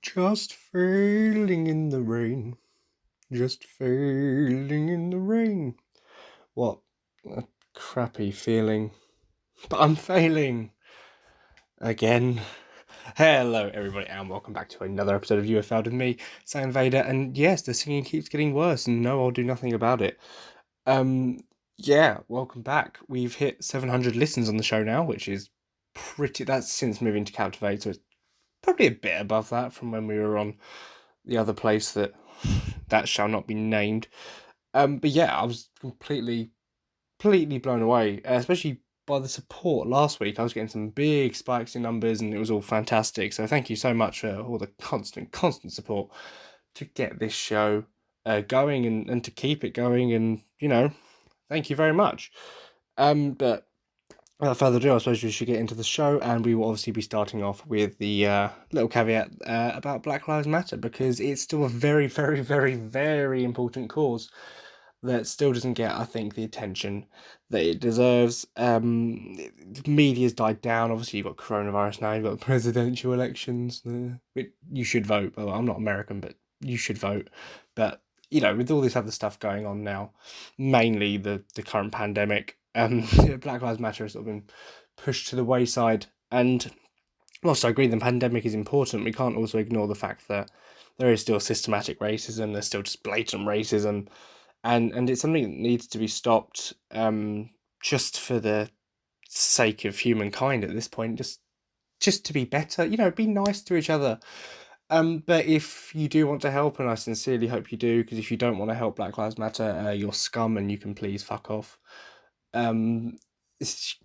Just failing in the rain. Just failing in the rain. What a crappy feeling. But I'm failing. Again. Hello everybody and welcome back to another episode of UFL with me, Sam Vader, and yes, the singing keeps getting worse and no, I'll do nothing about it. Welcome back. We've hit 700 listens on the show now, which is that's since moving to Captivate, so it's probably a bit above that from when we were on the other place that shall not be named. But yeah, I was completely blown away, especially by the support last week. I was getting some big spikes in numbers and it was all fantastic. So thank you so much for all the constant support to get this show going and to keep it going. And, thank you very much. But without further ado, I suppose we should get into the show, and we will obviously be starting off with the little caveat about Black Lives Matter, because it's still a very, very, very, very important cause that still doesn't get, I think, the attention that it deserves. Media's died down. Obviously, you've got coronavirus now, you've got presidential elections. You should vote. Well, I'm not American, but you should vote. But, with all this other stuff going on now, mainly the current pandemic, Black Lives Matter has sort of been pushed to the wayside. And whilst I agree the pandemic is important, we can't also ignore the fact that there is still systematic racism, there's still just blatant racism, and it's something that needs to be stopped, just for the sake of humankind at this point, just to be better, be nice to each other. But if you do want to help, and I sincerely hope you do, because if you don't want to help Black Lives Matter, you're scum and you can please fuck off. It's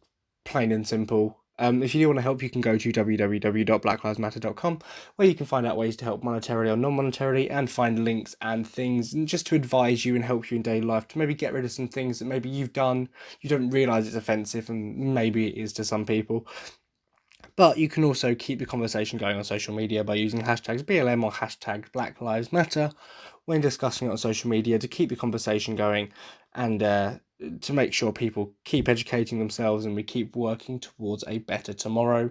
plain and simple. If you do want to help, you can go to www.blacklivesmatter.com, where you can find out ways to help monetarily or non-monetarily, and find links and things, and just to advise you and help you in daily life, to maybe get rid of some things that maybe you've done, you don't realise it's offensive, and maybe it is to some people. But you can also keep the conversation going on social media by using hashtags BLM or hashtag Black Lives Matter when discussing it on social media, to keep the conversation going and to make sure people keep educating themselves and we keep working towards a better tomorrow.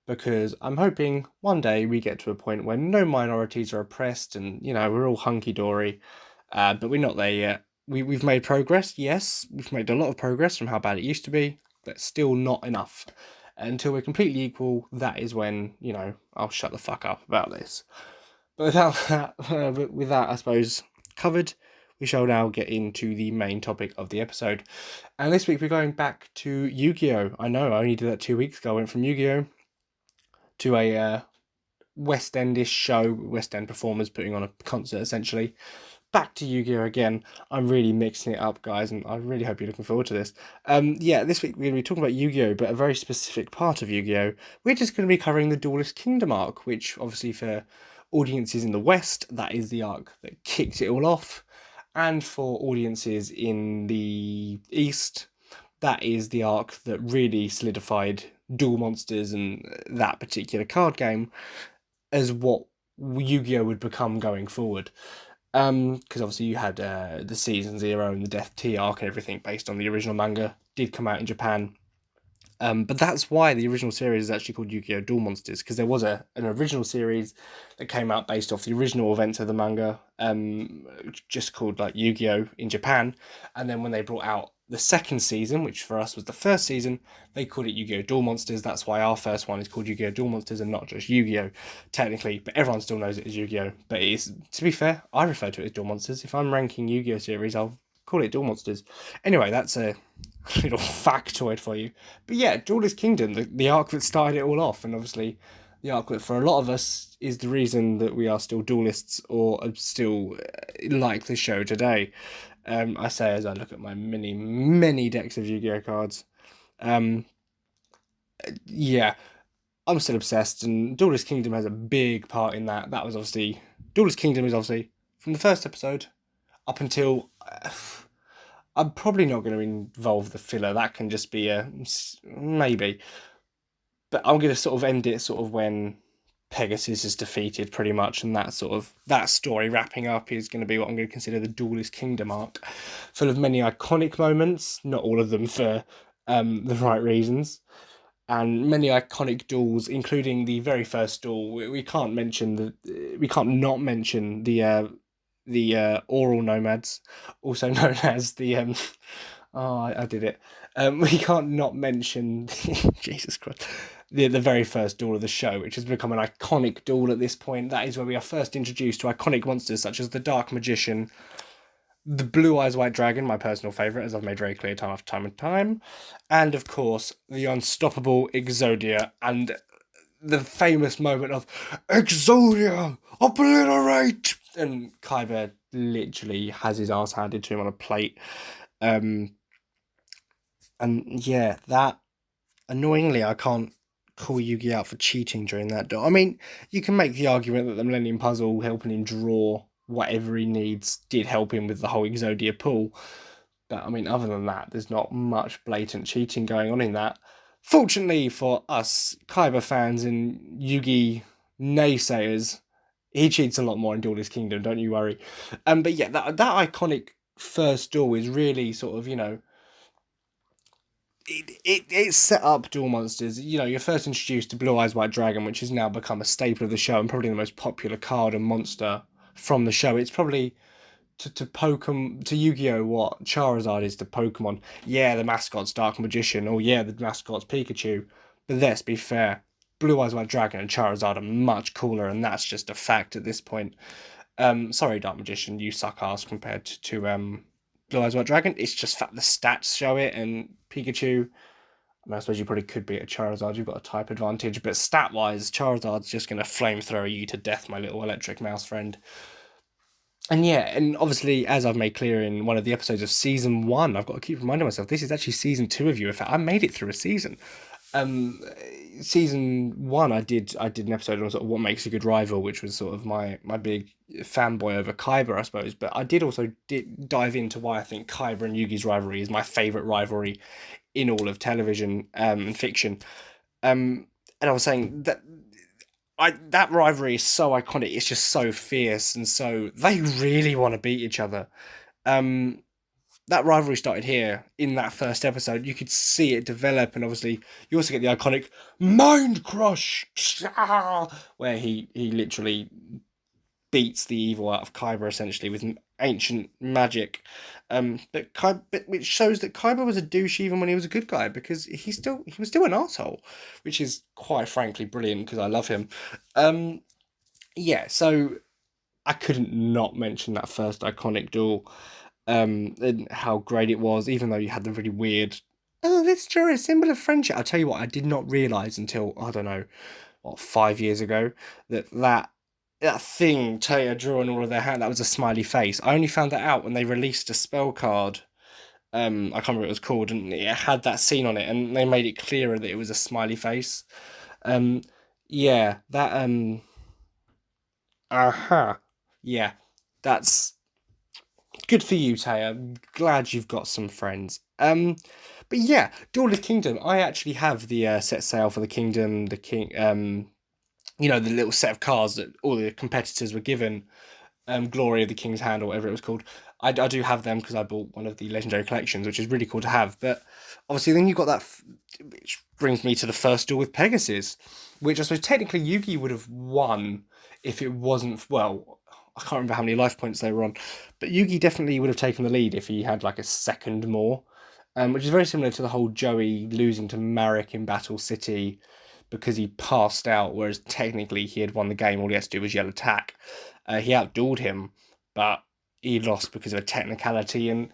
Because I'm hoping one day we get to a point where no minorities are oppressed and, we're all hunky-dory. But we're not there yet. We've made progress, yes. We've made a lot of progress from how bad it used to be, but still not enough. Until we're completely equal, that is when, I'll shut the fuck up about this. But with that, I suppose, covered, we shall now get into the main topic of the episode. And this week we're going back to Yu-Gi-Oh! I know, I only did that 2 weeks ago. I went from Yu-Gi-Oh! To a West Endish show, West End performers putting on a concert, essentially. Back to Yu-Gi-Oh! Again. I'm really mixing it up, guys, and I really hope you're looking forward to this. This week we're going to be talking about Yu-Gi-Oh!, but a very specific part of Yu-Gi-Oh! We're just going to be covering the Duelist Kingdom arc, which obviously for audiences in the West, that is the arc that kicked it all off. And for audiences in the East, that is the arc that really solidified Duel Monsters and that particular card game as what Yu-Gi-Oh! Would become going forward. Because obviously you had the Season 0 and the Death T arc and everything based on the original manga did come out in Japan. But that's why the original series is actually called Yu-Gi-Oh! Duel Monsters, because there was an original series that came out based off the original events of the manga, just called like Yu-Gi-Oh! In Japan. And then when they brought out the second season, which for us was the first season, they called it Yu-Gi-Oh! Duel Monsters. That's why our first one is called Yu-Gi-Oh! Duel Monsters and not just Yu-Gi-Oh! Technically, but everyone still knows it as Yu-Gi-Oh! But it is, to be fair, I refer to it as Duel Monsters. If I'm ranking Yu-Gi-Oh! Series, I'll call it Duel Monsters. Anyway, that's a little factoid for you. But yeah, Duelist Kingdom, the arc that started it all off, and obviously the arc that for a lot of us is the reason that we are still duelists or still like the show today. I say as I look at my many decks of Yu-Gi-Oh! Cards. Yeah, I'm still obsessed, and Duelist Kingdom has a big part in that. That was obviously... Duelist Kingdom is obviously, from the first episode up until... I'm probably not going to involve the filler. That can just be a maybe. But I'm going to sort of end it sort of when Pegasus is defeated, pretty much, and that story wrapping up is going to be what I'm going to consider the Duelist Kingdom arc, full of many iconic moments, not all of them for the right reasons. and many iconic duels, including the very first duel. We can't mention we can't not mention the oral nomads, also known as the oh, I did it. We can't not mention Jesus Christ, the very first duel of the show, which has become an iconic duel at this point. That is where we are first introduced to iconic monsters such as the Dark Magician, the Blue Eyes White Dragon, my personal favourite, as I've made very clear time after time and time, and of course the unstoppable Exodia, and the famous moment of Exodia, obliterate, and Kyber literally has his ass handed to him on a plate. Um, and yeah, that annoyingly, I can't call Yugi out for cheating during that. I mean, you can make the argument that the Millennium Puzzle helping him draw whatever he needs did help him with the whole Exodia pull. But I mean, other than that, there's not much blatant cheating going on in that. Fortunately for us Kaiba fans and Yugi naysayers, he cheats a lot more in Duelist Kingdom, don't you worry. But yeah, that iconic first duel is really sort of, it set up duel monsters. You're first introduced to Blue Eyes White Dragon, which has now become a staple of the show and probably the most popular card and monster from the show. It's probably to Pokemon, to Yu-Gi-Oh! What Charizard is to Pokemon. Yeah, the mascot's Dark Magician. Oh yeah, the mascot's Pikachu. But let's be fair, Blue Eyes White Dragon and Charizard are much cooler, and that's just a fact at this point. Sorry, Dark Magician, you suck ass compared to Blue Eyes White Dragon. It's just fact the stats show it, and Pikachu. I suppose you probably could beat a Charizard. You've got a type advantage, but stat-wise, Charizard's just going to flamethrower you to death, my little electric mouse friend. And yeah, and obviously, as I've made clear in one of the episodes of season 1, I've got to keep reminding myself this is actually season 2 of UFO. I made it through a season. Um, Season 1, I did an episode on sort of what makes a good rival, which was sort of my big fanboy over Kyber, I suppose. But I did also dive into why I think Kyber and Yugi's rivalry is my favorite rivalry in all of television and fiction. And I was saying that that rivalry is so iconic. It's just so fierce, and so they really want to beat each other. Um, that rivalry started here in that first episode. You could see it develop, and obviously you also get the iconic Mind Crush, where he literally beats the evil out of Kyber essentially with ancient magic. But which shows that Kyber was a douche even when he was a good guy, because he was still an asshole, which is quite frankly brilliant because I love him. Yeah, so I couldn't not mention that first iconic duel, and how great it was, even though you had the really weird. Oh, let's draw a symbol of friendship. I'll tell you what, I did not realise until, I don't know, 5 years ago, that thing Taya drew on all of their hand, that was a smiley face. I only found that out when they released a spell card. I can't remember what it was called, and it had that scene on it, and they made it clearer that it was a smiley face. Um, yeah, that yeah, that's good for you, Taya. I'm glad you've got some friends. But yeah, Duel of Kingdom. I actually have the set sail for the Kingdom, the King. The little set of cards that all the competitors were given. Glory of the King's Hand or whatever it was called. I do have them because I bought one of the legendary collections, which is really cool to have. But obviously, then you've got that, which brings me to the first duel with Pegasus, which I suppose technically Yugi would have won if it wasn't, well, I can't remember how many life points they were on, but Yugi definitely would have taken the lead if he had like a second more, which is very similar to the whole Joey losing to Marek in Battle City because he passed out, whereas technically he had won the game. All he had to do was yell attack. He outdueled him, but he lost because of a technicality. And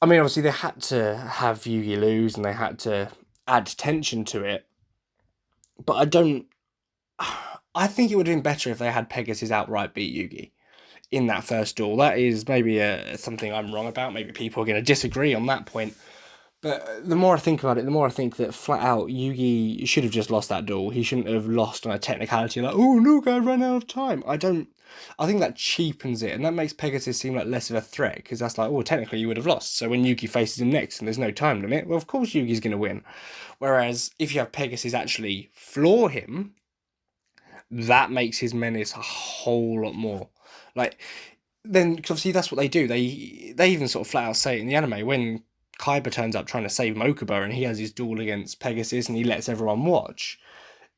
I mean, obviously they had to have Yugi lose, and they had to add tension to it. But I don't. I think it would have been better if they had Pegasus outright beat Yugi in that first duel. That is maybe something I'm wrong about. Maybe people are going to disagree on that point. But the more I think about it, the more I think that flat out Yugi should have just lost that duel. He shouldn't have lost on a technicality like, oh look, I ran out of time. I think that cheapens it, and that makes Pegasus seem like less of a threat, because that's like, oh, technically you would have lost. So when Yugi faces him next and there's no time limit, well, of course Yugi's going to win. Whereas if you have Pegasus actually floor him, that makes his menace a whole lot more. Like, then, cause obviously that's what they do. They even sort of flat out say it in the anime when Kaiba turns up trying to save Mokuba, and he has his duel against Pegasus, and he lets everyone watch.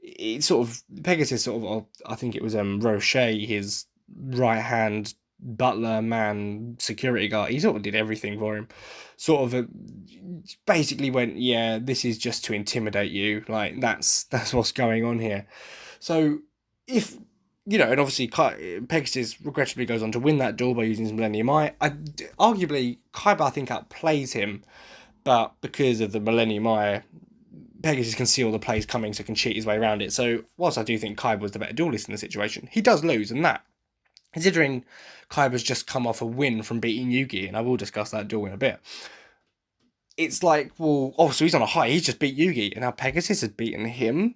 It sort of Pegasus sort of, I think it was Rocher, his right hand butler man security guard. He sort of did everything for him. Sort of basically went, yeah, this is just to intimidate you. Like that's what's going on here. So if and obviously Pegasus regrettably goes on to win that duel by using his Millennium Eye. Arguably, Kaiba I think outplays him, but because of the Millennium Eye, Pegasus can see all the plays coming, so can cheat his way around it. So whilst I do think Kaiba was the better duelist in the situation, he does lose, and that, considering Kaiba's just come off a win from beating Yugi, and I will discuss that duel in a bit, it's like, well, so he's on a high, he's just beat Yugi, and now Pegasus has beaten him.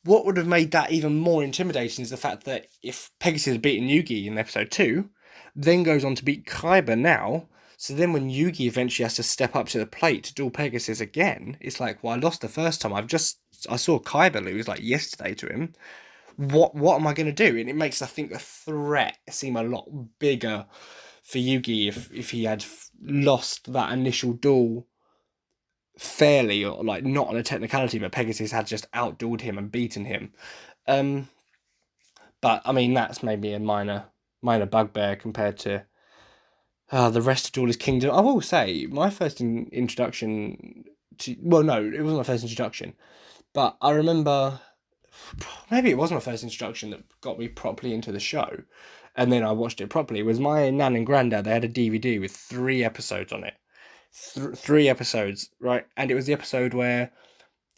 What would have made that even more intimidating is the fact that if Pegasus had beaten Yugi in episode 2, then goes on to beat Kaiba now, so then when Yugi eventually has to step up to the plate to duel Pegasus again, it's like, well, I lost the first time. I saw Kaiba lose like yesterday to him. What am I going to do? And it makes, I think, the threat seem a lot bigger for Yugi if he had lost that initial duel fairly, or like not on a technicality, but Pegasus had just outdueled him and beaten him. But I mean, that's maybe a minor bugbear compared to the rest of Duelist Kingdom. I will say, my first introduction to, well, no, it wasn't my first introduction, but I remember, maybe it was my first introduction that got me properly into the show, and then I watched it properly. It was my nan and granddad. They had a DVD with 3 episodes on it. 3 episodes, right? And it was the episode where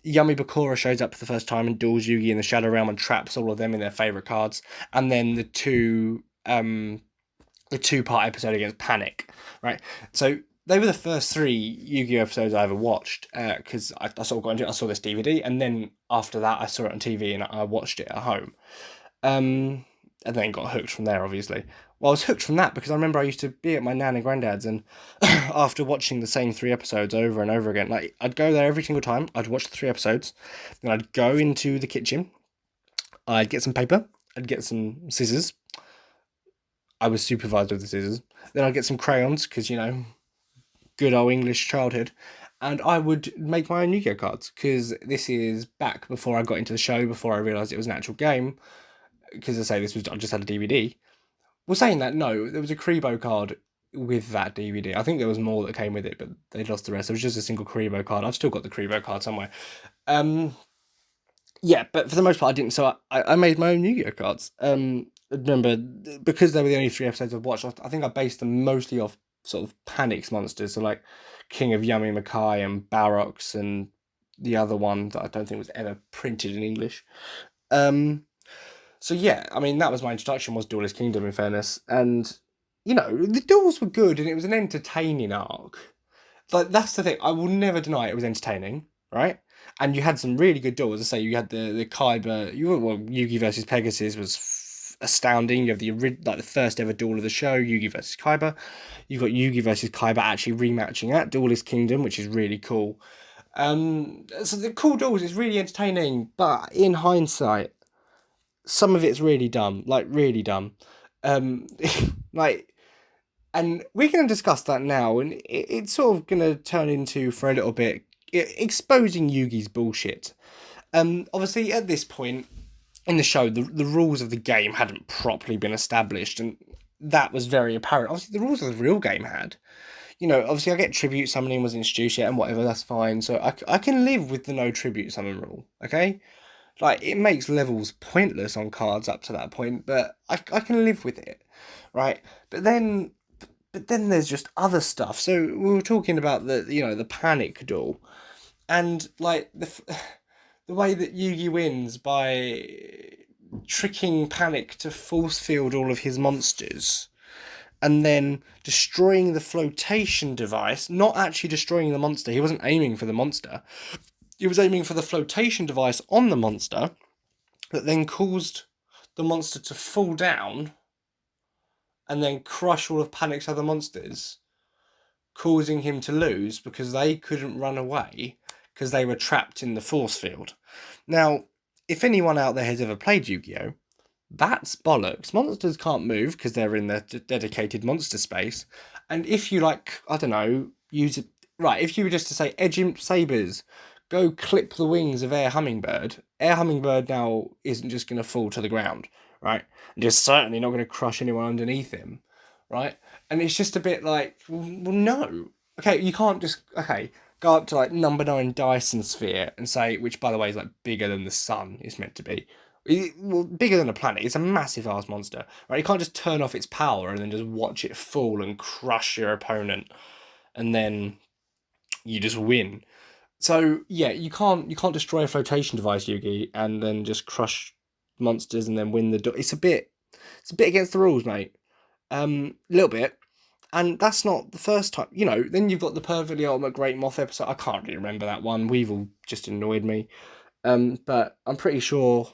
Yami Bakura shows up for the first time and duels Yugi in the Shadow Realm and traps all of them in their favourite cards. And then the 2-part episode against Panic, right? So they were the first 3 Yu-Gi-Oh episodes I ever watched, because I sort of got into it. I saw this DVD, and then after that I saw it on TV and I watched it at home. And then got hooked from there, obviously. Well, I was hooked from that because I remember I used to be at my nan and granddad's, and after watching the same 3 episodes over and over again, like, I'd go there every single time, I'd watch the 3 episodes, then I'd go into the kitchen, I'd get some paper, I'd get some scissors. I was supervised with the scissors. Then I'd get some crayons, because, good old English childhood, and I would make my own Yu-Gi-Oh cards, because this is back before I got into the show, before I realised it was an actual game, because I just had a DVD. Well, saying that, no, there was a Kribo card with that DVD. I think there was more that came with it, but they lost the rest. It was just a single Kribo card. I've still got the Kribo card somewhere. Yeah, but for the most part, I didn't. So I made my own Yu-Gi-Oh cards. Remember, because they were the only 3 episodes I've watched, I think I based them mostly off sort of Panic's monsters. So like King of Yami Makai and Barox and the other one that I don't think was ever printed in English. So yeah, I mean, that was my introduction, was Duelist Kingdom, in fairness. And, the duels were good, and it was an entertaining arc. Like, that's the thing, I will never deny it was entertaining, right? And you had some really good duels. I say, you had the Kaiba, Yugi versus Pegasus was astounding. You have the first ever duel of the show, Yugi versus Kaiba. You've got Yugi versus Kaiba actually rematching at Duelist Kingdom, which is really cool. So the cool duels is really entertaining, but in hindsight, some of it's really dumb, like really dumb. Like, and we're going to discuss that now, and it's sort of going to turn into, for a little bit, exposing Yugi's bullshit. Obviously, at this point in the show, the rules of the game hadn't properly been established, and that was very apparent. Obviously, the rules of the real game had. Obviously, I get tribute summoning was introduced yet, and whatever, that's fine. So I can live with the no tribute summon rule, okay? Like, it makes levels pointless on cards up to that point, but I can live with it, right? But then there's just other stuff. So we were talking about the Panic duel, and like the way that Yugi wins by tricking Panic to force field all of his monsters, and then destroying the flotation device, not actually destroying the monster. He wasn't aiming for the monster. He was aiming for the flotation device on the monster that then caused the monster to fall down and then crush all of Panic's other monsters, causing him to lose because they couldn't run away because they were trapped in the force field. Now, if anyone out there has ever played Yu-Gi-Oh!, that's bollocks. Monsters can't move because they're in their dedicated monster space. And if you, use right, if you were just to say Edge Sabers, go clip the wings of Air Hummingbird now isn't just going to fall to the ground, right? And just certainly not going to crush anyone underneath him, right? And it's just a bit like, well, no. Okay, you can't just, okay, go up to like number 9 Dyson Sphere and say, which by the way is like bigger than the sun is meant to be. Well, bigger than a planet. It's a massive ass monster, right? You can't just turn off its power and then just watch it fall and crush your opponent, and then you just win. So yeah, you can't destroy a flotation device, Yugi, and then just crush monsters and then win the. It's a bit against the rules, mate. A little bit, and that's not the first time. Then you've got the perfectly ultimate Great Moth episode. I can't really remember that one. Weevil just annoyed me. But I'm pretty sure.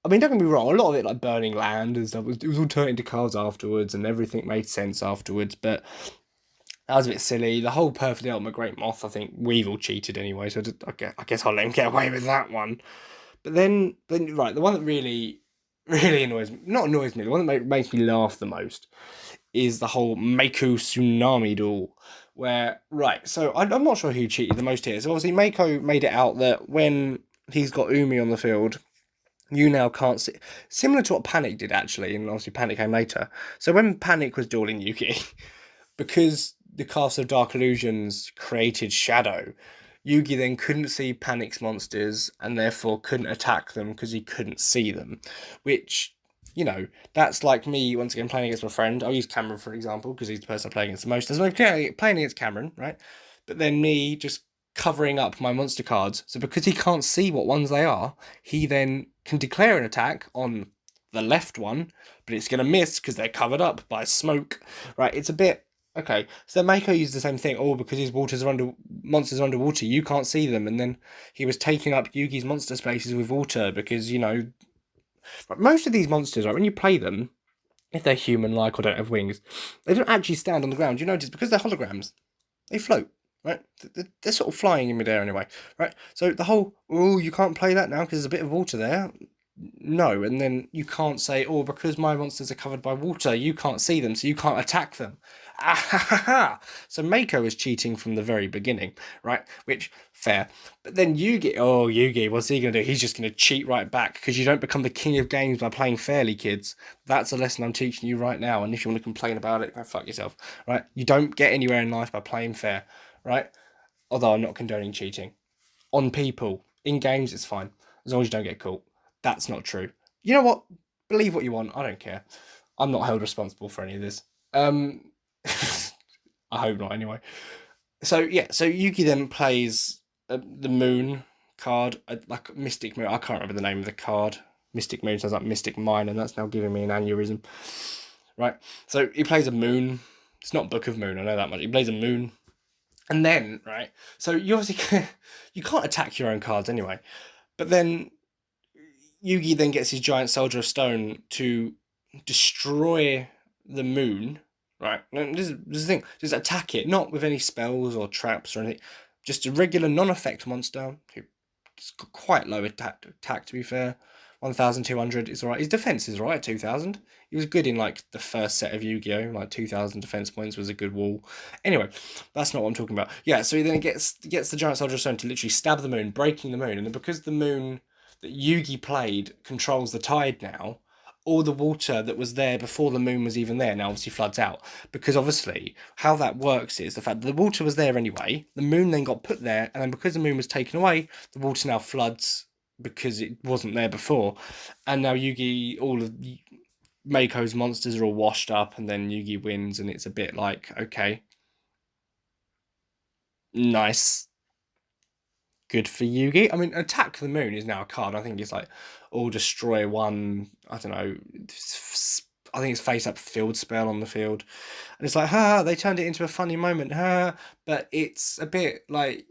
I mean, don't get me wrong. A lot of it, like burning land and stuff, it was all turned into cards afterwards, and everything made sense afterwards. But that was a bit silly. The whole perfectly ultimate Great Moth, I think Weevil cheated anyway, so I guess I'll let him get away with that one. But then right, the one that really, really annoys me, not annoys me, the one that makes me laugh the most is the whole Mako Tsunami duel. Where, right, so I'm not sure who cheated the most here. So obviously Mako made it out that when he's got Umi on the field, you now can't see. Similar to what Panic did, actually, and obviously Panic came later. So when Panic was dueling Yugi, because the Castle of Dark Illusions created Shadow, Yugi then couldn't see Panic's monsters and therefore couldn't attack them because he couldn't see them. Which, that's like me, once again, playing against my friend. I'll use Cameron, for example, because he's the person I play against the most. There's no playing against Cameron, right? But then me just covering up my monster cards. So because he can't see what ones they are, he then can declare an attack on the left one, but it's going to miss because they're covered up by smoke, right? It's a bit. Okay, so Mako used the same thing. Oh, because his monsters are underwater, you can't see them, and then he was taking up Yugi's monster spaces with water because most of these monsters, right? When you play them, if they're human-like or don't have wings, they don't actually stand on the ground. You notice because they're holograms, they float, right? They're sort of flying in midair anyway, right? So the whole you can't play that now because there's a bit of water there. No, and then you can't say, oh, because my monsters are covered by water, you can't see them, so you can't attack them. Ah, ha, ha, ha. So Mako is cheating from the very beginning, right? Which, fair. But then Yugi, what's he going to do? He's just going to cheat right back, because you don't become the king of games by playing fairly, kids. That's a lesson I'm teaching you right now, and if you want to complain about it, go fuck yourself, right? You don't get anywhere in life by playing fair, right? Although I'm not condoning cheating. On people, in games, it's fine, as long as you don't get caught. That's not true. You know what? Believe what you want. I don't care. I'm not held responsible for any of this. I hope not, anyway. So Yugi then plays the Moon card, like Mystic Moon. I can't remember the name of the card. Mystic Moon sounds like Mystic Mine, and that's now giving me an aneurysm. Right. So he plays a Moon. It's not Book of Moon. I know that much. He plays a Moon, and then right. So you obviously you can't attack your own cards anyway. But then Yugi then gets his giant soldier of stone to destroy the moon, right? This is the thing. Just attack it, not with any spells or traps or anything. Just a regular non-effect monster who's got quite low attack to be fair. 1,200 is alright. His defense is alright, 2,000. He was good in like the first set of Yu-Gi-Oh! Like 2,000 defense points was a good wall. Anyway, that's not what I'm talking about. Yeah, so he then gets the giant soldier of stone to literally stab the moon, breaking the moon, and then because the moon that Yugi played controls the tide now, all the water that was there before the moon was even there now obviously floods out. Because obviously, how that works is the fact that the water was there anyway, the moon then got put there, and then because the moon was taken away, the water now floods because it wasn't there before. And now Yugi, all of Mako's monsters are all washed up, and then Yugi wins, and it's a bit like, okay, nice. Good for Yugi. I mean, Attack the Moon is now a card. I think it's like all destroy one. I don't know. I think it's face up field spell on the field, and it's like, they turned it into a funny moment, But it's a bit like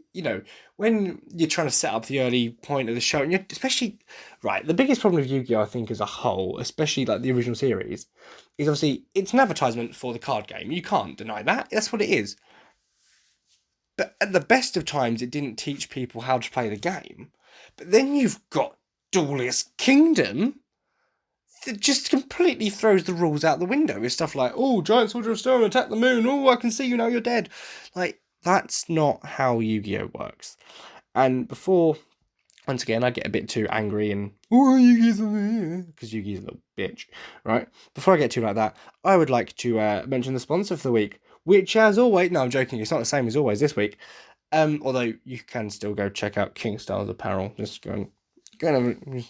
when you're trying to set up the early point of the show, and you're especially right. The biggest problem with Yu-Gi-Oh, I think, as a whole, especially like the original series, is obviously it's an advertisement for the card game. You can't deny that. That's what it is. But at the best of times, it didn't teach people how to play the game. But then you've got Duelist Kingdom that just completely throws the rules out the window with stuff like, oh, giant soldier of stone, attack the moon, oh, I can see you now, you're dead. Like, That's not how Yu-Gi-Oh works. And before, once again, I get a bit too angry and, oh, Yugi's because Yugi's a little bitch, right? Before I get too like that, I would like to mention the sponsor for the week, which, as always, no, I'm joking, it's not the same as always this week. Although you can still go check out King Styles Apparel. Just go and have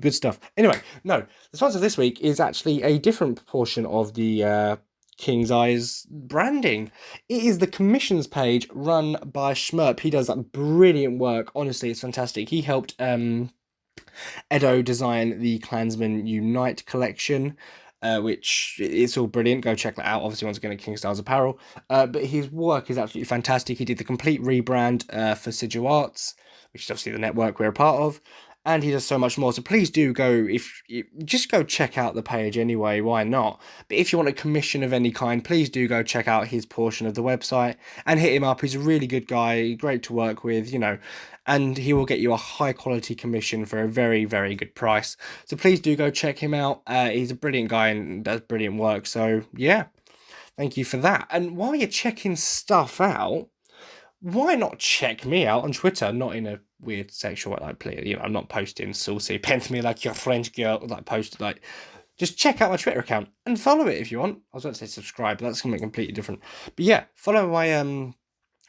good stuff. Anyway, no, the sponsor this week is actually a different portion of the King's Eyes branding. It is the commissions page run by Schmerp. He does that brilliant work. Honestly, it's fantastic. He helped Edo design the Klansman Unite collection, which it's all brilliant. Go check that out. Obviously, once again, at King Styles Apparel. But his work is absolutely fantastic. He did the complete rebrand for Sigil Arts, which is obviously the network we're a part of. And he does so much more. So please do go, if you just go check out the page anyway, why not? But if you want a commission of any kind, please do go check out his portion of the website and hit him up. He's a really good guy, great to work with, and he will get you a high quality commission for a very, very good price. So please do go check him out. He's a brilliant guy and does brilliant work. So yeah, thank you for that. And while you're checking stuff out, why not check me out on Twitter? Not in a weird sexual play. I'm not posting saucy pen to me like your French girl, just check out my Twitter account and follow it if you want. I was about to say subscribe, but that's gonna be completely different. But yeah, follow my on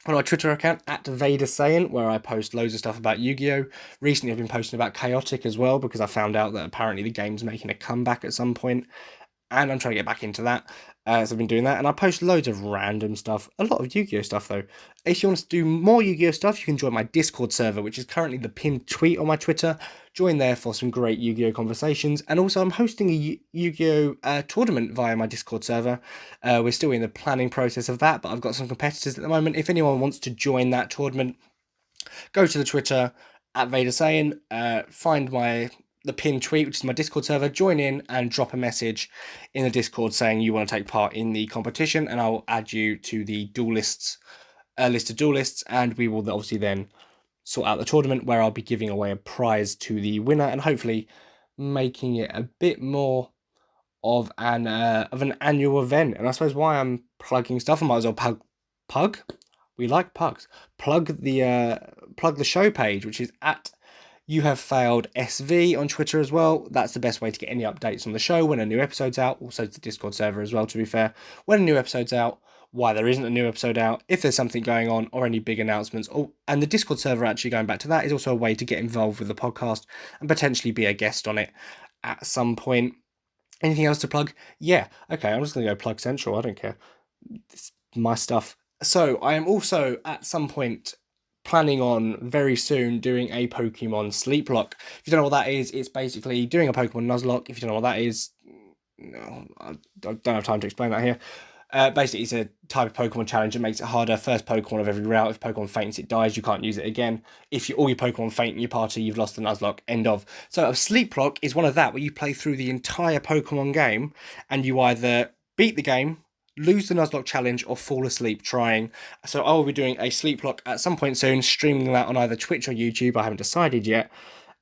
my Twitter account at Vader Saiyan, where I post loads of stuff about Yu-Gi-Oh! Recently I've been posting about Chaotic as well, because I found out that apparently the game's making a comeback at some point, and I'm trying to get back into that. So I've been doing that, and I post loads of random stuff, a lot of Yu-Gi-Oh stuff though. If you want to do more Yu-Gi-Oh stuff, you can join my Discord server, which is currently the pinned tweet on my Twitter. Join there for some great Yu-Gi-Oh conversations, and also I'm hosting a Yu-Gi-Oh tournament via my Discord server. We're still in the planning process of that, but I've got some competitors at the moment. If anyone wants to join that tournament, go to the Twitter at Vader Saiyan, find the pinned tweet, which is my Discord server, join in and drop a message in the Discord saying you want to take part in the competition, and I'll add you to the duelists list of duelists, and we will obviously then sort out the tournament where I'll be giving away a prize to the winner and hopefully making it a bit more of an annual event. And I suppose why I'm plugging stuff, I might as well plug. We like pugs. Plug the show page, which is at You Have Failed SV on Twitter as well. That's the best way to get any updates on the show when a new episode's out. Also to the Discord server as well, to be fair. When a new episode's out, why there isn't a new episode out, if there's something going on, or any big announcements. And the Discord server, actually going back to that, is also a way to get involved with the podcast and potentially be a guest on it at some point. Anything else to plug? Yeah. Okay, I'm just going to go plug Central. I don't care. It's my stuff. So I am also at some point planning on very soon doing a Pokemon Sleep Lock. If you don't know what that is, it's basically doing a Pokemon Nuzlocke. If you don't know what that is, no, I don't have time to explain that here. Basically, it's a type of Pokemon challenge that makes it harder. First Pokemon of every route. If Pokemon faints, it dies. You can't use it again. If all your Pokemon faint in your party, you've lost the Nuzlocke. End of. So a Sleep Lock is one of that, where you play through the entire Pokemon game, and you either beat the game, lose the Nuzlocke challenge, or fall asleep trying. So I will be doing a Sleep Lock at some point soon, streaming that on either Twitch or YouTube. I haven't decided yet.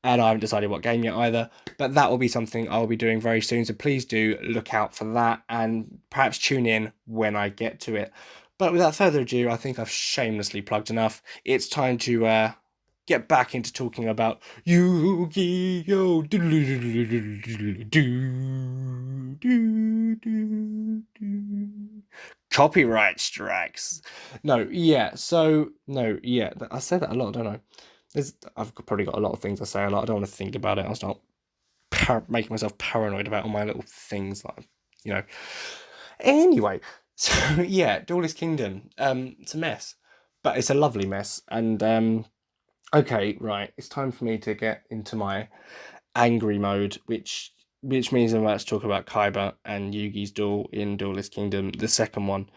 And I haven't decided what game yet either, but that will be something I'll be doing very soon, so please do look out for that, and perhaps tune in when I get to it. But without further ado, I think I've shamelessly plugged enough. It's time to get back into talking about Yu-Gi-Oh! Copyright strikes. I say that a lot, don't I? I've probably got a lot of things I say a lot. I don't want to think about it. I'll start making myself paranoid about all my little things, Anyway, so yeah, Duelist Kingdom. It's a mess, but it's a lovely mess. And okay, right, it's time for me to get into my angry mode, which means I'm about to talk about Kaiba and Yugi's duel in Duelist Kingdom, the second one.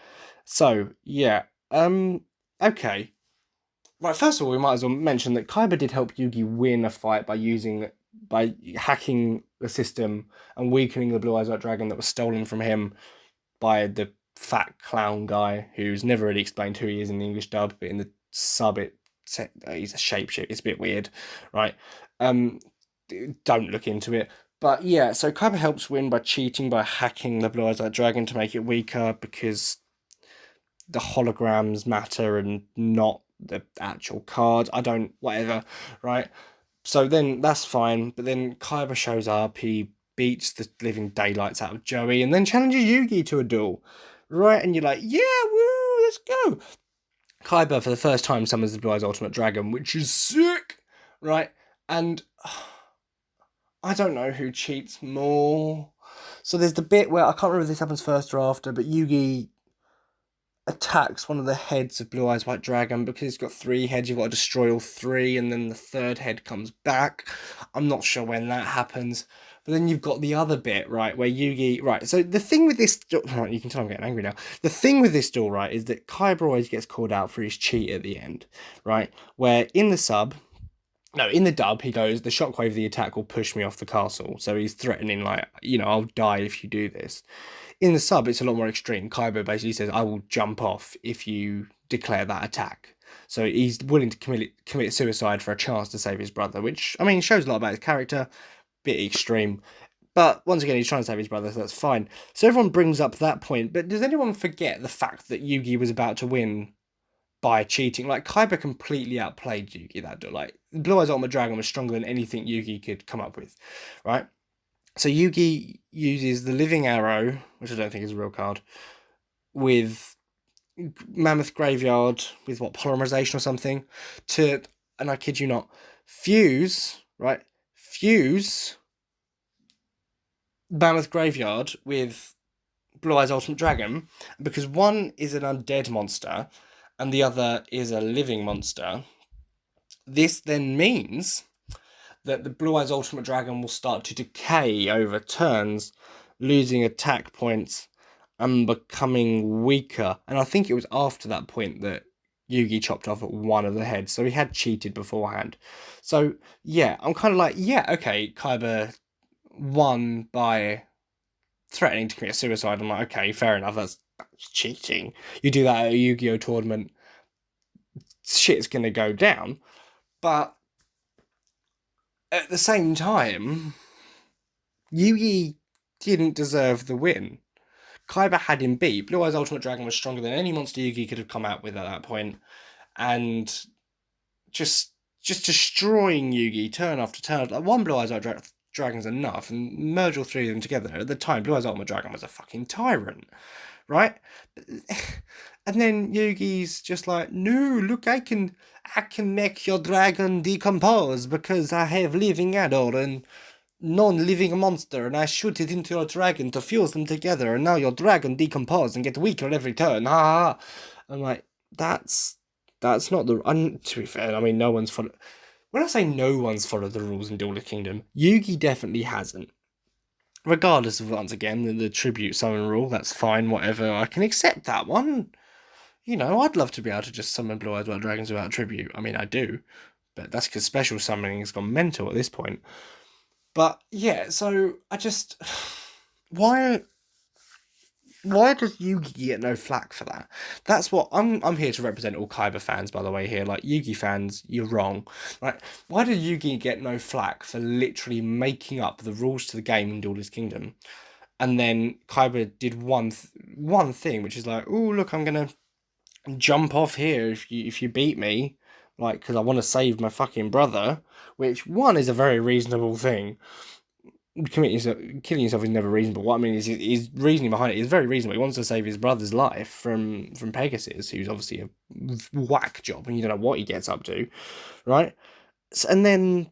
So yeah, okay. Right, first of all, we might as well mention that Kaiba did help Yugi win a fight by hacking the system and weakening the Blue Eyes White Dragon that was stolen from him by the fat clown guy, who's never really explained who he is in the English dub, but in the sub he's a shapeshifter. It's a bit weird, right? Don't look into it. But yeah, so Kaiba helps win by cheating, by hacking the Blue Eyes White Dragon to make it weaker, because the holograms matter and not the actual card. I don't, whatever, right? So then that's fine, but then Kaiba shows up, he beats the living daylights out of Joey, and then challenges Yugi to a duel, right? And you're like, yeah, woo, let's go. Kaiba, for the first time, summons the Blue Eyes Ultimate Dragon, which is sick, right? And I don't know who cheats more. So there's the bit where, I can't remember if this happens first or after, but Yugi attacks one of the heads of Blue Eyes White Dragon because he's got 3 heads. You've got to destroy all 3, and then the 3rd head comes back. I'm not sure when that happens. But then you've got the other bit, right, where Yugi... Right, so the thing with this... Right, you can tell I'm getting angry now. The thing with this duel, right, is that Kaiba always gets called out for his cheat at the end, right? Where in the sub... No, in the dub, he goes, the shockwave of the attack will push me off the castle. So he's threatening, like, you know, I'll die if you do this. In the sub, it's a lot more extreme. Kaiba basically says, I will jump off if you declare that attack. So he's willing to commit suicide for a chance to save his brother, which, I mean, shows a lot about his character. Bit extreme. But once again, he's trying to save his brother, so that's fine. So everyone brings up that point, but does anyone forget the fact that Yugi was about to win by cheating? Like, Kaiba completely outplayed Yugi that duel. Like, Blue Eyes Ultimate Dragon was stronger than anything Yugi could come up with, right? So Yugi uses the Living Arrow, which I don't think is a real card, with Mammoth Graveyard, with what, polymerization or something, to, and I kid you not, fuse, right? Fuse Mammoth Graveyard with Blue Eyes Ultimate Dragon, because one is an undead monster and the other is a living monster. This then means that the Blue Eyes Ultimate Dragon will start to decay over turns, losing attack points and becoming weaker. And I think it was after that point that Yugi chopped off at one of the heads, so he had cheated beforehand. So yeah, I'm kind of like, yeah, okay, Kaiba won by threatening to commit suicide. I'm like, okay, fair enough, that's cheating. You do that at a Yu-Gi-Oh tournament, shit's gonna go down. But at the same time, Yugi didn't deserve the win. Kaiba had him beat. Blue Eyes Ultimate Dragon was stronger than any monster Yugi could have come out with at that point, and just destroying Yugi turn after turn. Like, one Blue Eyes Ultimate Dragon's enough, and merge all 3 of them together. At the time, Blue Eyes Ultimate Dragon was a fucking tyrant, right? And then Yugi's just like, no, look, I can make your dragon decompose because I have living adder and non-living monster, and I shoot it into your dragon to fuse them together, and now your dragon decomposes and get weaker every turn. Ha ha! I'm like, that's not the. To be fair, I mean, no one's followed. When I say no one's followed the rules in Duelist Kingdom, Yugi definitely hasn't. Regardless of, once again, the tribute summon rule, that's fine, whatever. I can accept that one. You know, I'd love to be able to just summon Blue Eyes White Dragons without tribute. I mean, I do, but that's because special summoning has gone mental at this point. But yeah, so I just why does Yugi get no flack for that? That's what I'm here to represent all Kaiba fans, by the way, here. Like, Yugi fans, you're wrong. Right? Why did Yugi get no flack for literally making up the rules to the game in Duelist Kingdom? And then Kaiba did one thing, which is like, oh, look, I'm gonna jump off here if you beat me, like, because I want to save my fucking brother, which, one, is a very reasonable thing. Killing yourself is never reasonable. What I mean is his reasoning behind it is very reasonable. He wants to save his brother's life from Pegasus, who's obviously a whack job, and you don't know what he gets up to, right? So, and then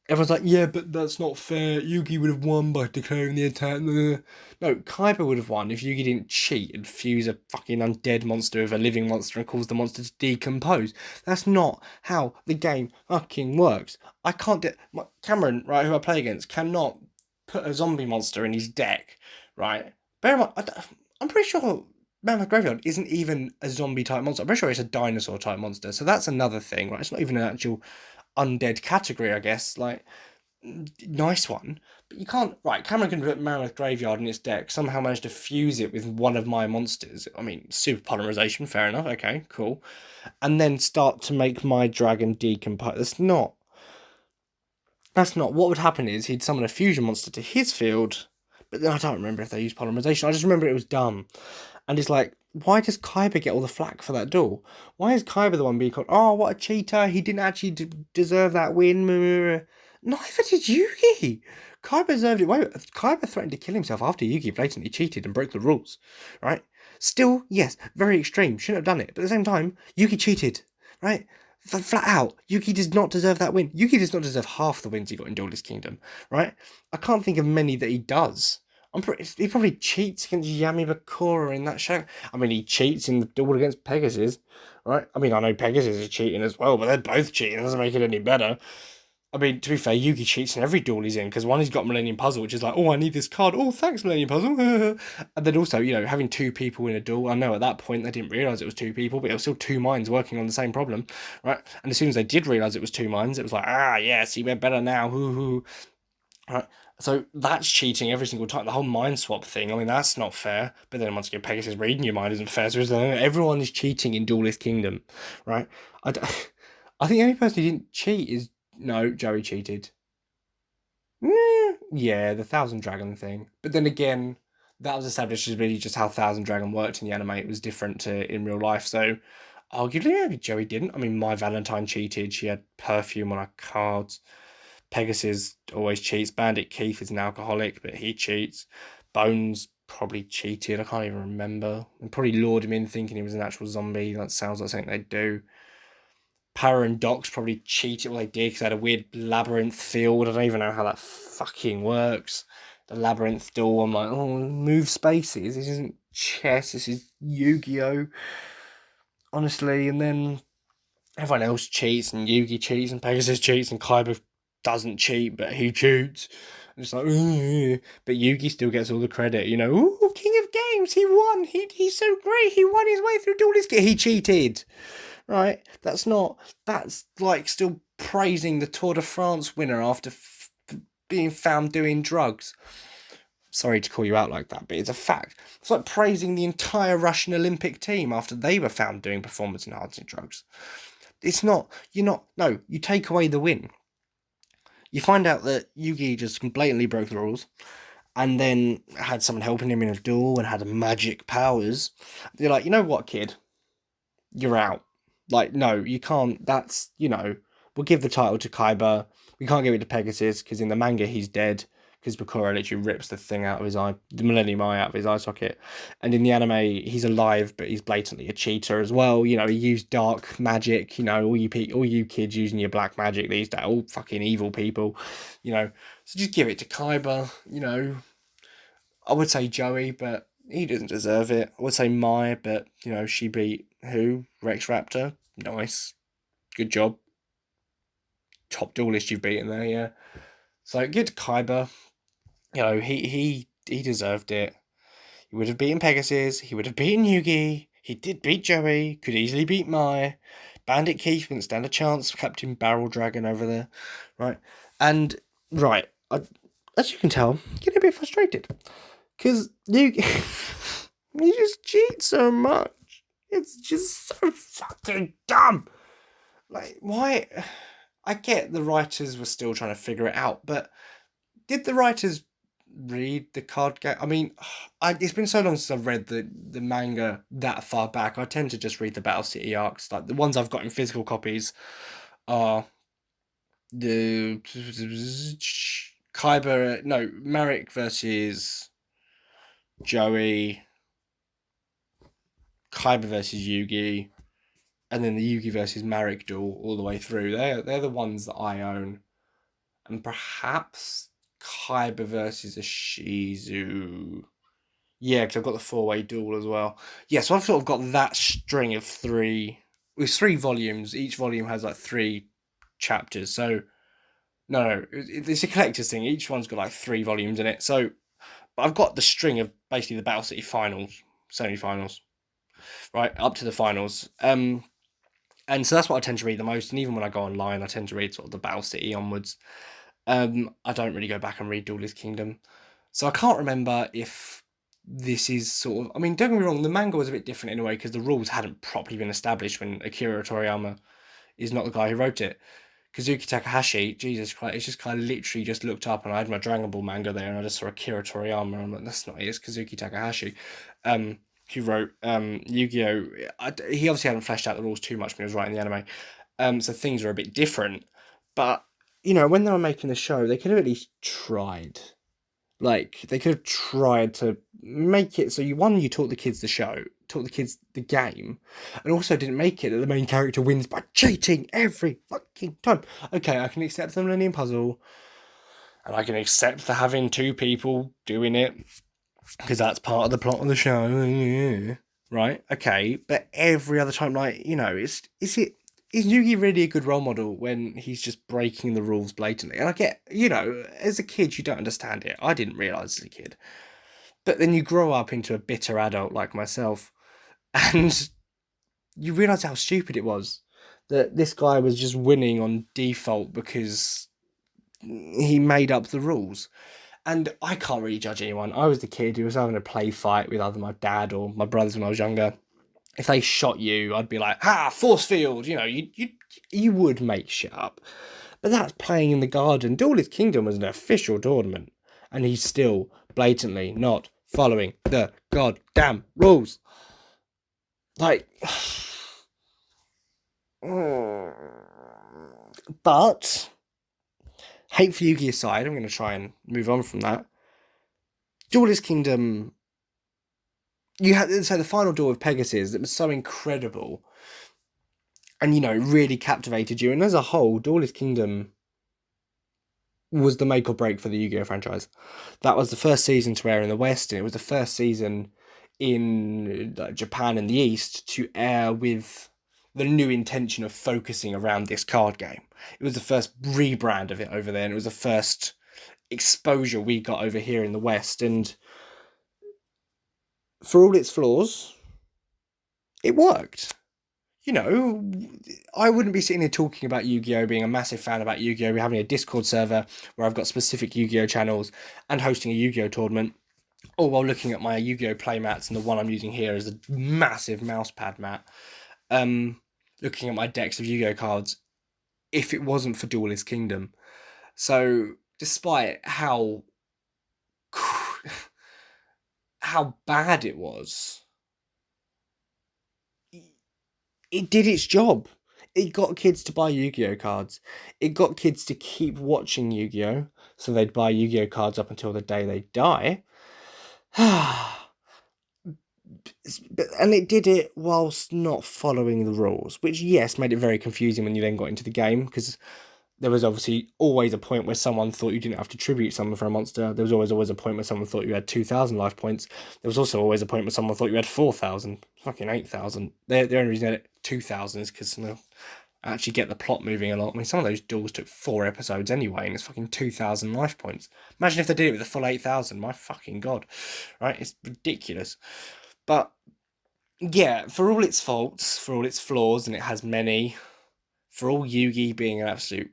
everyone's like, yeah, but that's not fair. Yugi would have won by declaring the attack. No, Kaiba would have won if Yugi didn't cheat and fuse a fucking undead monster with a living monster and cause the monster to decompose. That's not how the game fucking works. I can't Cameron, right, who I play against, cannot put a zombie monster in his deck, right? Bear in mind, I'm pretty sure Mammoth Graveyard isn't even a zombie type monster. I'm pretty sure it's a dinosaur type monster. So that's another thing, right? It's not even an actual undead category, I guess. Like, nice one, but you can't. Right, Cameron can put Mammoth Graveyard in its deck, somehow manage to fuse it with one of my monsters. I mean, super polymerization, fair enough, okay, cool, and then start to make my dragon decompose. That's not what would happen. Is he'd summon a fusion monster to his field, but then I don't remember if they used polymerization. I just remember it was dumb, and it's like, why does Kaiba get all the flack for that duel? Why is Kaiba the one being called, oh, what a cheater, he didn't actually deserve that win? Neither did Yugi. Kaiba deserved it. Wait, Kaiba threatened to kill himself after Yugi blatantly cheated and broke the rules, right? Still, yes, very extreme, shouldn't have done it. But at the same time, Yugi cheated, right? Flat out, Yugi does not deserve that win. Yugi does not deserve half the wins he got in Duelist Kingdom, right? I can't think of many that he does. He probably cheats against Yami Bakura in that show. I mean, he cheats in the duel against Pegasus, right? I mean, I know Pegasus is cheating as well, but they're both cheating. It doesn't make it any better. I mean, to be fair, Yugi cheats in every duel he's in, because one, he's got Millennium Puzzle, which is like, oh, I need this card. Oh, thanks, Millennium Puzzle. And then also, having two people in a duel. I know at that point they didn't realise it was two people, but it was still two minds working on the same problem, right? And as soon as they did realise it was two minds, it was like, yeah, see, we're better now. Hoo. Right. So that's cheating every single time. The whole mind swap thing, I mean, that's not fair. But then once again, Pegasus reading your mind isn't fair. So everyone is cheating in Duelist Kingdom, right? I think the only person who didn't cheat is... No, Joey cheated. Yeah, the Thousand Dragon thing. But then again, that was established as really just how Thousand Dragon worked in the anime. It was different to in real life. So arguably, maybe Joey didn't. I mean, My Valentine cheated. She had perfume on her cards. Pegasus always cheats. Bandit Keith is an alcoholic, but he cheats. Bones probably cheated. I can't even remember. And probably lured him in thinking he was an actual zombie. That sounds like something they'd do. Para and Docs probably cheated. Well, they did because they had a weird labyrinth field. I don't even know how that fucking works. The labyrinth door. I'm like, oh, move spaces. This isn't chess. This is Yu-Gi-Oh! Honestly, and then everyone else cheats, and Yugi cheats, and Pegasus cheats, and Kaiba doesn't cheat, but he cheats. And it's like, ooh. But Yugi still gets all the credit, Ooh, King of Games, he won. He's so great. He won his way through Duelist. He cheated, right? That's like still praising the Tour de France winner after being found doing drugs. Sorry to call you out like that, but it's a fact. It's like praising the entire Russian Olympic team after they were found doing performance-enhancing drugs. It's not, no, you take away the win. You find out that Yugi just blatantly broke the rules and then had someone helping him in a duel and had magic powers. You're like, you know what, kid? You're out. Like, no, you can't. That's, we'll give the title to Kaiba. We can't give it to Pegasus because in the manga he's dead. Because Bakura literally rips the thing out of his eye, the Millennium Eye out of his eye socket. And in the anime, he's alive, but he's blatantly a cheater as well. He used dark magic. All you kids using your black magic these days, all fucking evil people. So just give it to Kaiba. I would say Joey, but he doesn't deserve it. I would say Mai, but she beat who? Rex Raptor. Nice, good job. Top duelist you've beaten there, yeah. So good to Kaiba. He deserved it. He would have beaten Pegasus. He would have beaten Yugi. He did beat Joey. Could easily beat Mai. Bandit Keith wouldn't stand a chance. Captain Barrel Dragon over there, right? And right, as you can tell, I'm getting a bit frustrated because you just cheat so much. It's just so fucking dumb. Like, why? I get the writers were still trying to figure it out, but did the writers read the card game? I mean, it's been so long since I've read the manga that far back. I tend to just read the Battle City arcs. Like the ones I've got in physical copies are the Marek versus Joey, Kaiba versus Yugi, and then the Yugi versus Marek duel all the way through. They're the ones that I own, and perhaps Kaiba versus a Shizu. Yeah, because I've got the 4-way duel as well. Yeah, so I've sort of got that string of 3. With 3 volumes. Each volume has like 3 chapters. So, no, it's a collector's thing. Each one's got like 3 volumes in it. So, but I've got the string of basically the Battle City finals, semi-finals, right, up to the finals. And so that's what I tend to read the most. And even when I go online, I tend to read sort of the Battle City onwards. I don't really go back and read Duelist Kingdom. So I can't remember if this is sort of... I mean, don't get me wrong, the manga was a bit different in a way because the rules hadn't properly been established when Akira Toriyama is not the guy who wrote it. Kazuki Takahashi, Jesus Christ, it's just kind of literally just looked up and I had my Dragon Ball manga there and I just saw Akira Toriyama and I'm like, that's not it, it's Kazuki Takahashi. who wrote Yu-Gi-Oh! He obviously hadn't fleshed out the rules too much when he was writing the anime, so things are a bit different. But when they were making the show, they could have at least tried. Like, they could have tried to make it so you taught the kids the show, taught the kids the game, and also didn't make it that the main character wins by cheating every fucking time. Okay, I can accept the Millennium Puzzle, and I can accept the having two people doing it, because that's part of the plot of the show. Right? Okay, but every other time, is Yugi really a good role model when he's just breaking the rules blatantly? And I get, as a kid, you don't understand it. I didn't realise as a kid. But then you grow up into a bitter adult like myself, and you realise how stupid it was. That this guy was just winning on default because he made up the rules. And I can't really judge anyone. I was the kid who was having a play fight with either my dad or my brothers when I was younger. If they shot you, I'd be like, force field. You would make shit up. But that's playing in the garden. Duelist Kingdom was an official tournament, and he's still blatantly not following the goddamn rules. Like, but hate for Yugi aside, I'm going to try and move on from that. Duelist Kingdom, so the final duel of Pegasus, it was so incredible, and really captivated you. And as a whole, Duelist Kingdom was the make or break for the Yu-Gi-Oh franchise. That was the first season to air in the West, and it was the first season in Japan and the East to air with the new intention of focusing around this card game. It was the first rebrand of it over there, and it was the first exposure we got over here in the West. And for all its flaws, it worked. I wouldn't be sitting here talking about Yu-Gi-Oh, being a massive fan about Yu-Gi-Oh, we're having a Discord server where I've got specific Yu-Gi-Oh channels and hosting a Yu-Gi-Oh tournament, or while looking at my Yu-Gi-Oh playmats, and the one I'm using here is a massive mousepad mat, looking at my decks of Yu-Gi-Oh cards, if it wasn't for Duelist Kingdom. So, despite how bad it was, it did its job. It got kids to buy Yu-Gi-Oh cards. It got kids to keep watching Yu-Gi-Oh, so they'd buy Yu-Gi-Oh cards up until the day they die. And it did it whilst not following the rules, which, yes, made it very confusing when you then got into the game, because there was obviously always a point where someone thought you didn't have to tribute someone for a monster. There was always a point where someone thought you had 2,000 life points. There was also always a point where someone thought you had 4,000. Fucking 8,000. The only reason I had 2,000 is because I actually get the plot moving a lot. I mean, some of those duels took 4 episodes anyway, and it's fucking 2,000 life points. Imagine if they did it with a full 8,000. My fucking god. Right? It's ridiculous. But, yeah, for all its faults, for all its flaws, and it has many, for all Yugi being an absolute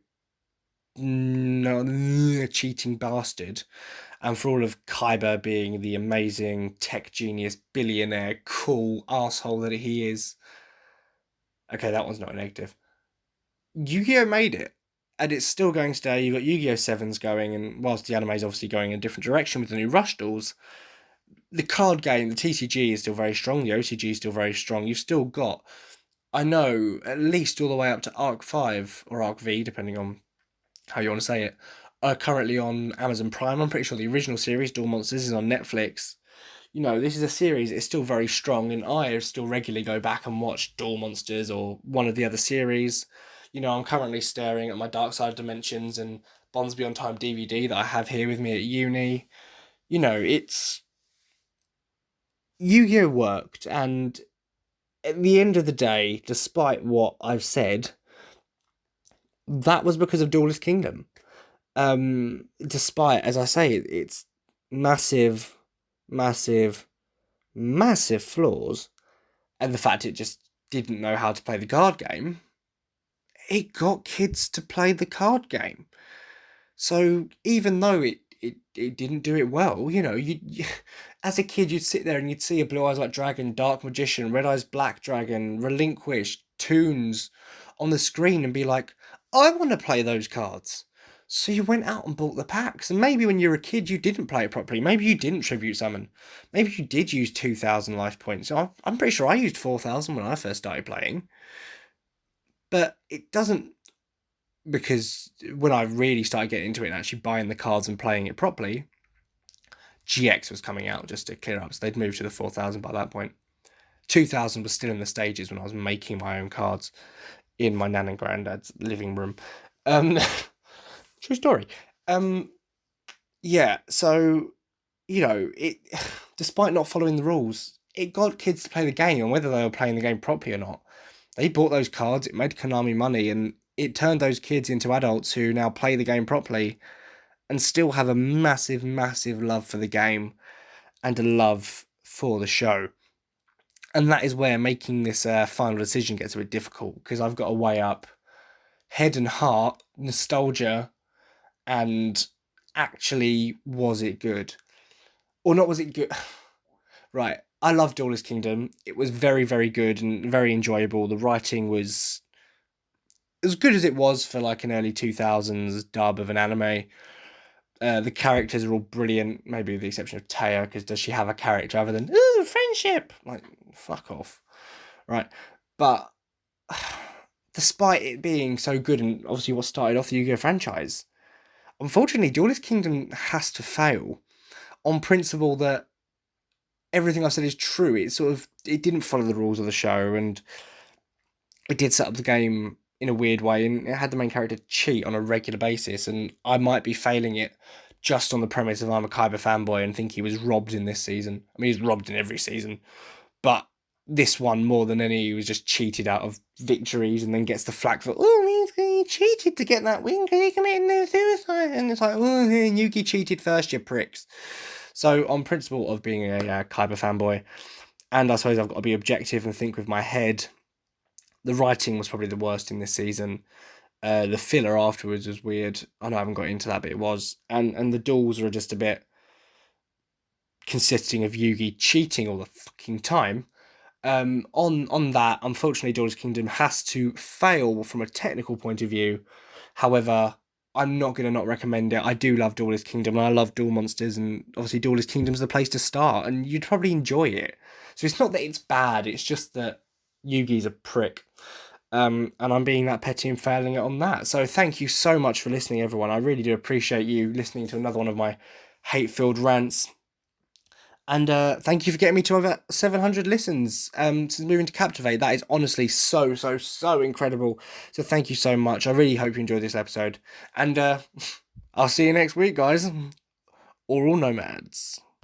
cheating bastard, and for all of Kaiba being the amazing tech genius, billionaire, cool asshole that he is. Okay, that one's not a negative. Yu-Gi-Oh made it, and it's still going today. You've got Yu-Gi-Oh 7s going, and whilst the anime is obviously going in a different direction with the new Rush dolls, the card game, the TCG is still very strong, the OCG is still very strong. You've still got, I know, at least all the way up to Arc 5, or Arc V, depending on how you want to say it, are currently on Amazon Prime. I'm pretty sure the original series, Duel Monsters, is on Netflix. This is a series, it's still very strong, and I still regularly go back and watch Duel Monsters or one of the other series. I'm currently staring at my Dark Side of Dimensions and Bonds Beyond Time DVD that I have here with me at uni. It's... Yu-Gi-Oh worked, and at the end of the day, despite what I've said, that was because of Duelist Kingdom. Despite, as I say, it's massive, massive, massive flaws, and the fact it just didn't know how to play the card game, it got kids to play the card game. So even though it didn't do it well, you as a kid, you'd sit there and you'd see a Blue Eyes White Dragon, Dark Magician, Red Eyes Black Dragon, Relinquish, Toons on the screen and be like, I want to play those cards. So you went out and bought the packs. And maybe when you were a kid, you didn't play it properly. Maybe you didn't tribute summon. Maybe you did use 2,000 life points. I'm pretty sure I used 4,000 when I first started playing. But it doesn't, because when I really started getting into it and actually buying the cards and playing it properly, GX was coming out, just to clear up. So they'd moved to the 4,000 by that point. 2,000 was still in the stages when I was making my own cards in my nan and granddad's living room. True story. Yeah, so, it, despite not following the rules, it got kids to play the game, and whether they were playing the game properly or not, they bought those cards, it made Konami money, and it turned those kids into adults who now play the game properly and still have a massive, massive love for the game and a love for the show. And that is where making this final decision gets a bit difficult, because I've got to weigh up head and heart, nostalgia, and actually, was it good? Or not was it good? Right, I love Duelist Kingdom. It was very, very good and very enjoyable. The writing was as good as it was for like an early 2000s dub of an anime. The characters are all brilliant, maybe with the exception of Taya, because does she have a character other than, ooh, friendship? Like, fuck off. Right, but despite it being so good and obviously what started off the Yu-Gi-Oh franchise, unfortunately, Duelist Kingdom has to fail on principle that everything I've said is true. It didn't follow the rules of the show, and it did set up the game in a weird way, and it had the main character cheat on a regular basis, and I might be failing it just on the premise of I'm a Kaiba fanboy and think he was robbed in this season. I mean, he's robbed in every season, but this one more than any, he was just cheated out of victories and then gets the flack for, oh, he cheated to get that win because he committed suicide. And it's like, oh, Yugi cheated first, you pricks. So on principle of being a Kaiba fanboy, and I suppose I've got to be objective and think with my head, the writing was probably the worst in this season. The filler afterwards was weird. I know I haven't got into that, but it was. And the duels were just a bit consisting of Yugi cheating all the fucking time. On that, unfortunately, Duelist Kingdom has to fail from a technical point of view. However, I'm not going to not recommend it. I do love Duelist Kingdom, and I love Duel Monsters, and obviously Duelist Kingdom's the place to start, and you'd probably enjoy it. So it's not that it's bad, it's just that Yugi's a prick. And I'm being that petty and failing it on that. So thank you so much for listening, everyone. I really do appreciate you listening to another one of my hate-filled rants. And thank you for getting me to over 700 listens since moving to Captivate. That is honestly so, so, so incredible. So thank you so much. I really hope you enjoyed this episode. And I'll see you next week, guys. Oral Nomads.